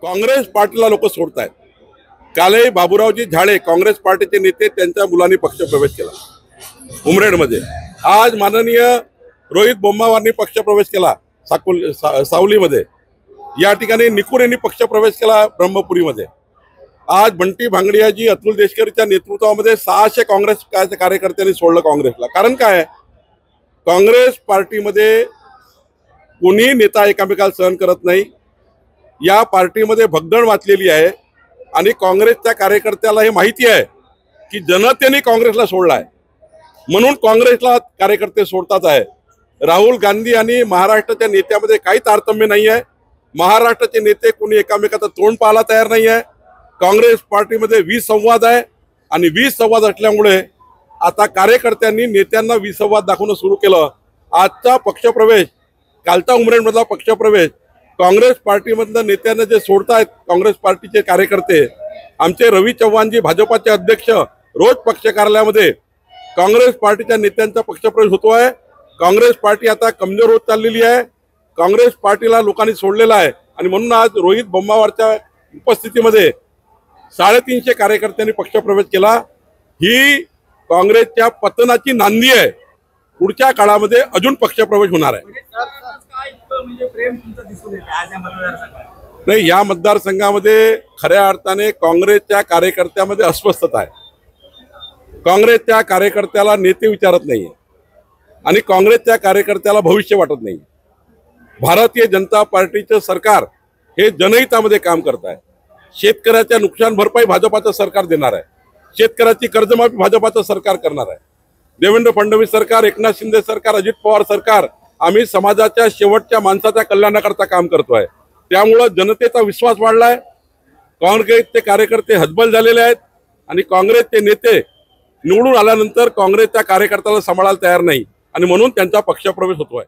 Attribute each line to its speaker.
Speaker 1: काँग्रेस पार्टीला लोक सोडतायत। कालही बाबूरावजी झाडे काँग्रेस पार्टीचे नेते त्यांच्या मुलांनी पक्षप्रवेश केला उमरेडमध्ये। आज माननीय रोहित बोम्मावारनी पक्षप्रवेश केला सावलीमध्ये। या ठिकाणी निकूर यांनी पक्षप्रवेश केला ब्रह्मपुरीमध्ये। आज बंटी भांगडियाजी अतुल देशकरच्या नेतृत्वामध्ये 600 काँग्रेस कार्यकर्त्यांनी सोडलं काँग्रेसला। कारण काय, काँग्रेस पार्टीमध्ये कोणी नेता एकामेकाला सहन करत नाही। या पार्टीमध्ये भगदड वाचलेली आहे आणि काँग्रेसच्या कार्यकर्त्याला हे माहिती आहे की जनतेने काँग्रेसला सोडला आहे, म्हणून काँग्रेसला कार्यकर्ते सोडतात आहे। राहुल गांधी आणि महाराष्ट्राच्या नेत्यामध्ये काही तारतम्य नाही आहे। महाराष्ट्राचे नेते कोणी एकामेकाचं तोंड पाहायला तयार नाही आहे। काँग्रेस पार्टीमध्ये विसंवाद आहे आणि विसंवाद असल्यामुळे आता कार्यकर्त्यांनी नेत्यांना विसंवाद दाखवणं सुरू केलं। आजचा पक्षप्रवेश, कालचा उमरेडमधला पक्षप्रवेश काँग्रेस पार्टीमधल्या नेत्यांना जे सोडतायत काँग्रेस पार्टीचे कार्यकर्ते, आमचे रवी चव्हाणजी भाजपाचे अध्यक्ष रोज पक्ष कार्यालयामध्ये काँग्रेस पार्टीच्या नेत्यांचा पक्षप्रवेश होतो आहे। काँग्रेस पार्टी आता कमजोर होत चाललेली आहे। काँग्रेस पार्टीला लोकांनी सोडलेला आहे आणि म्हणून आज रोहित बोम्मावारच्या उपस्थितीमध्ये 350 कार्यकर्त्यांनी पक्षप्रवेश केला। ही काँग्रेसच्या पतनाची नांदी आहे। पुढच्या काळामध्ये अजून पक्षप्रवेश होणार आहे। नाही, या मतदारसंघामध्ये खऱ्या अर्थाने काँग्रेसच्या कार्यकर्त्यामध्ये अस्वस्थता आहे। काँग्रेसच्या कार्यकर्त्याला नेते विचारत नाहीये आणि काँग्रेसच्या कार्यकर्त्याला भविष्य वाटत नाही। भारतीय जनता पार्टीचं सरकार हे जनहितामध्ये काम करत आहे। शेतकऱ्याच्या नुकसान भरपाई भाजपाचं सरकार देणार आहे। शेतकऱ्याची कर्जमाफी भाजपाचं सरकार करणार आहे। देवेंद्र फडणवीस सरकार, एकनाथ शिंदे सरकार, अजित पवार सरकार, आम्ही समाजाच्या शेवटच्या माणसाच्या कल्याणाकरता काम करतोय। त्यामुळे जनतेचा विश्वास वाढलाय। काँग्रेसचे कार्यकर्ते हतबल झालेले आहेत आणि काँग्रेसचे नेते निवडून आल्यानंतर काँग्रेसच्या कार्यकर्त्याला सांभाळायला तयार नाही आणि म्हणून त्यांचा पक्षप्रवेश होतोय।